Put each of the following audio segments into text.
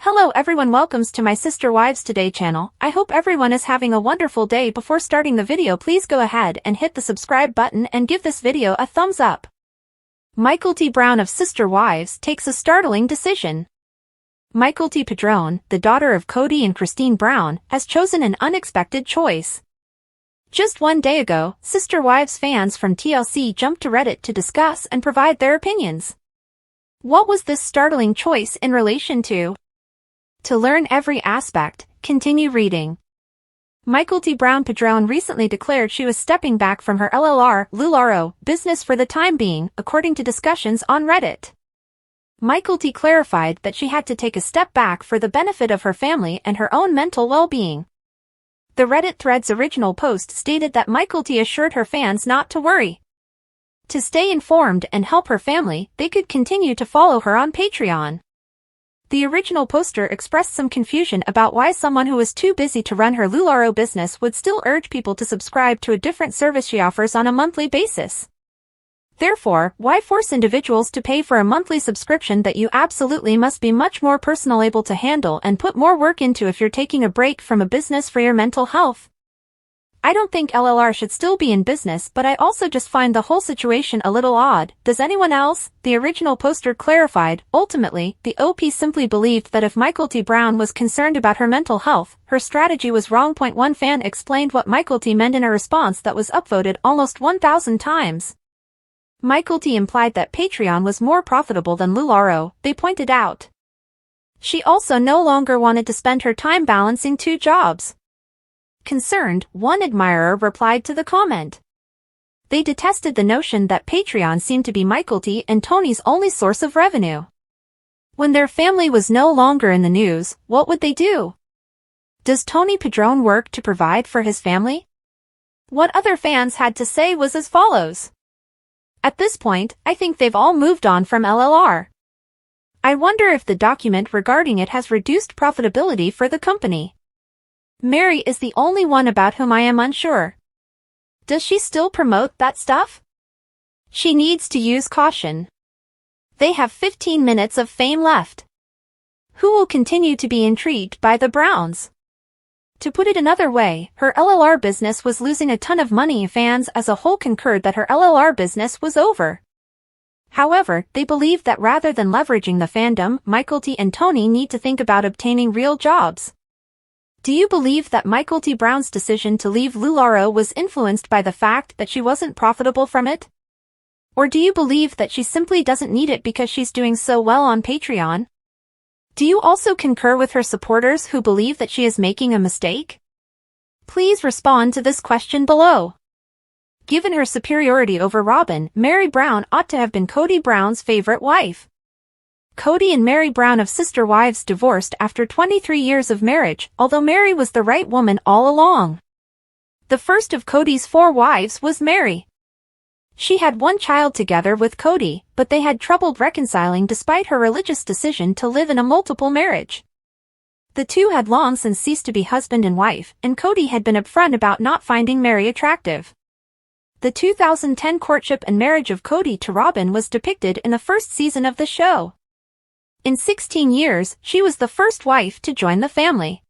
Hello everyone, welcomes to my Sister Wives Today channel. I hope everyone is having a wonderful day. Before starting the video, please go ahead and hit the subscribe button and give this video a thumbs up. Mykelti Brown of Sister Wives takes a startling decision. Mykelti Padron, the daughter of Cody and Christine Brown, has chosen an unexpected choice. Just one day ago, Sister Wives fans from TLC jumped to Reddit to discuss and provide their opinions. What was this startling choice in relation to? To learn every aspect, continue reading. Mykelti Brown Padron recently declared she was stepping back from her LLR business for the time being, according to discussions on Reddit. Mykelti clarified that she had to take a step back for the benefit of her family and her own mental well-being. The Reddit thread's original post stated that Mykelti assured her fans not to worry. To stay informed and help her family, they could continue to follow her on Patreon. The original poster expressed some confusion about why someone who was too busy to run her LuLaRoe business would still urge people to subscribe to a different service she offers on a monthly basis. Therefore, why force individuals to pay for a monthly subscription that you absolutely must be much more personal able to handle and put more work into if you're taking a break from a business for your mental health? I don't think LLR should still be in business, but I also just find the whole situation a little odd. Does anyone else? The original poster clarified. Ultimately, the OP simply believed that if Mykelti Brown was concerned about her mental health, her strategy was wrong. One fan explained what Mykelti meant in a response that was upvoted almost 1,000 times. Mykelti implied that Patreon was more profitable than LuLaRoe, they pointed out. She also no longer wanted to spend her time balancing two jobs. Concerned, one admirer replied to the comment. They detested the notion that Patreon seemed to be Mykelti and Tony's only source of revenue. When their family was no longer in the news, what would they do? Does Tony Padron work to provide for his family? What other fans had to say was as follows. At this point, I think they've all moved on from LLR. I wonder if the document regarding it has reduced profitability for the company. Mary is the only one about whom I am unsure. Does she still promote that stuff? She needs to use caution. They have 15 minutes of fame left. Who will continue to be intrigued by the Browns? To put it another way, her LLR business was losing a ton of money. Fans as a whole concurred that her LLR business was over. However, they believed that rather than leveraging the fandom, Mykelti and Tony need to think about obtaining real jobs. Do you believe that Mykelti Brown's decision to leave LuLaRoe was influenced by the fact that she wasn't profitable from it? Or do you believe that she simply doesn't need it because she's doing so well on Patreon? Do you also concur with her supporters who believe that she is making a mistake? Please respond to this question below. Given her superiority over Robin, Mary Brown ought to have been Cody Brown's favorite wife. Cody and Mary Brown of Sister Wives divorced after 23 years of marriage, although Mary was the right woman all along. The first of Cody's 4 wives was Mary. She had one child together with Cody, but they had trouble reconciling despite her religious decision to live in a multiple marriage. The two had long since ceased to be husband and wife, and Cody had been upfront about not finding Mary attractive. The 2010 courtship and marriage of Cody to Robin was depicted in the first season of the show. In 16 years, she was the first wife to join the family.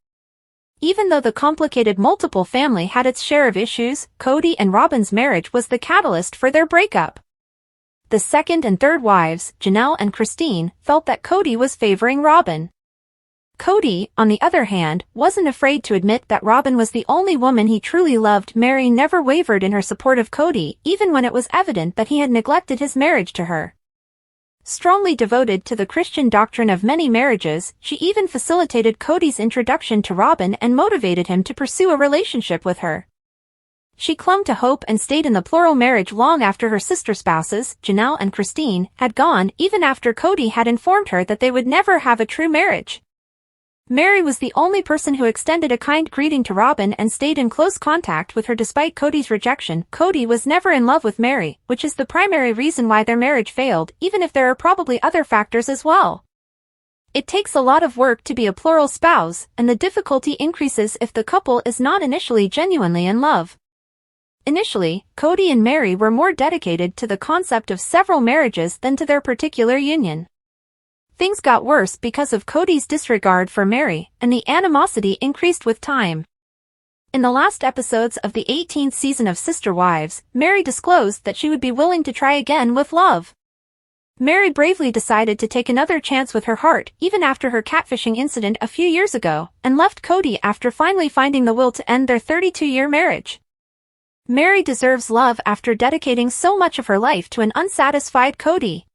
Even though the complicated multiple family had its share of issues, Cody and Robin's marriage was the catalyst for their breakup. The second and third wives, Janelle and Christine, felt that Cody was favoring Robin. Cody, on the other hand, wasn't afraid to admit that Robin was the only woman he truly loved. Mary never wavered in her support of Cody, even when it was evident that he had neglected his marriage to her. Strongly devoted to the Christian doctrine of many marriages, she even facilitated Cody's introduction to Robin and motivated him to pursue a relationship with her. She clung to hope and stayed in the plural marriage long after her sister spouses, Janelle and Christine, had gone, even after Cody had informed her that they would never have a true marriage. Mary was the only person who extended a kind greeting to Robin and stayed in close contact with her despite Cody's rejection. Cody was never in love with Mary, which is the primary reason why their marriage failed, even if there are probably other factors as well. It takes a lot of work to be a plural spouse, and the difficulty increases if the couple is not initially genuinely in love. Initially, Cody and Mary were more dedicated to the concept of several marriages than to their particular union. things got worse because of Cody's disregard for Mary, and the animosity increased with time. In the last episodes of the 18th season of Sister Wives, Mary disclosed that she would be willing to try again with love. Mary bravely decided to take another chance with her heart even after her catfishing incident a few years ago, and left Cody after finally finding the will to end their 32-year marriage. Mary deserves love after dedicating so much of her life to an unsatisfied Cody.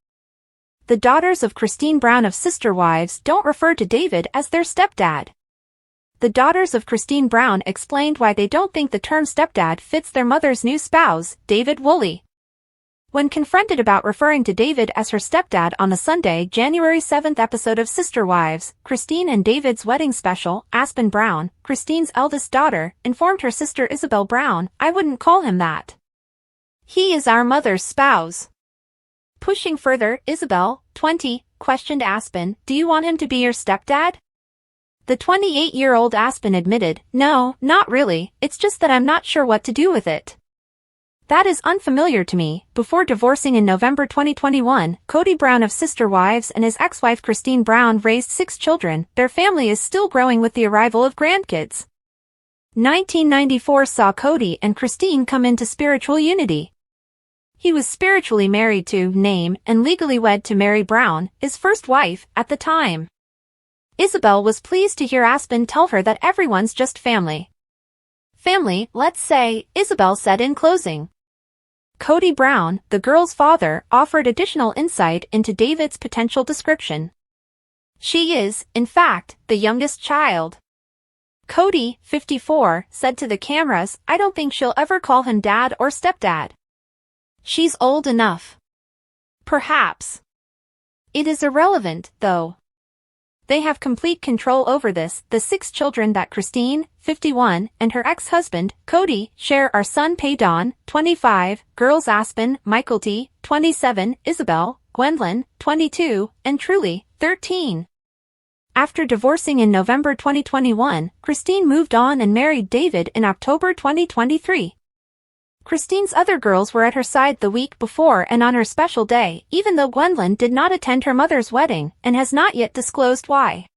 The daughters of Christine Brown of Sister Wives don't refer to David as their stepdad. The daughters of Christine Brown explained why they don't think the term stepdad fits their mother's new spouse, David Woolley. When confronted about referring to David as her stepdad on the Sunday, January 7th episode of Sister Wives, Christine and David's wedding special, Aspen Brown, Christine's eldest daughter, informed her sister Isabel Brown, "I wouldn't call him that. He is our mother's spouse." Pushing further, Isabel, 20, questioned Aspen, "Do you want him to be your stepdad?" The 28-year-old Aspen admitted, "No, not really, it's just that I'm not sure what to do with it. That is unfamiliar to me." Before divorcing in November 2021, Cody Brown of Sister Wives and his ex-wife Christine Brown raised 6 children. Their family is still growing with the arrival of grandkids. 1994 saw Cody and Christine come into spiritual unity. He was spiritually married to, and legally wed to Mary Brown, his first wife, at the time. Isabel was pleased to hear Aspen tell her that everyone's just family. "Family, let's say," Isabel said in closing. Cody Brown, the girl's father, offered additional insight into David's potential description. "She is, in fact, the youngest child." Cody, 54, said to the cameras, "I don't think she'll ever call him dad or stepdad. She's old enough. Perhaps. It is irrelevant, though. They have complete control over this." The 6 children that Christine, 51, and her ex-husband, Cody, share are son Paydon, 25, girls Aspen, Mykelti, 27, Isabel, Gwendolyn, 22, and Truly, 13. After divorcing in November 2021, Christine moved on and married David in October 2023. Christine's other girls were at her side the week before and on her special day, even though Gwendolyn did not attend her mother's wedding and has not yet disclosed why.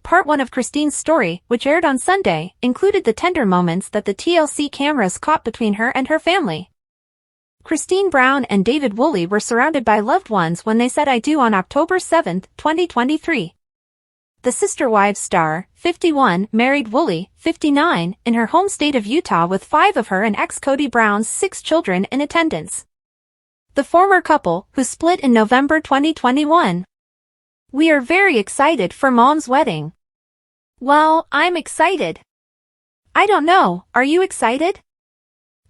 Part 1 of Christine's story, which aired on Sunday, included the tender moments that the TLC cameras caught between her and her family. Christine Brown and David Woolley were surrounded by loved ones when they said "I do" on October 7, 2023. The Sister Wives star, 51, married Woolley, 59, in her home state of Utah with 5 of her and ex-Cody Brown's 6 children in attendance. The former couple, who split in November 2021. "We are very excited for Mom's wedding." "Well, I'm excited." "I don't know, are you excited?"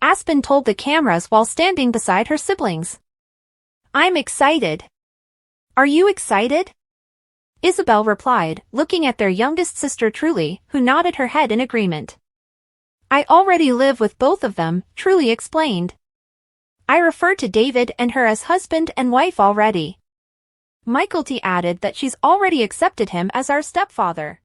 Aspen told the cameras while standing beside her siblings. "I'm excited." "Are you excited?" Isabel replied, looking at their youngest sister Truly, who nodded her head in agreement. "I already live with both of them," Truly explained. "I refer to David and her as husband and wife already." Mykelti added that she's already accepted him as our stepfather.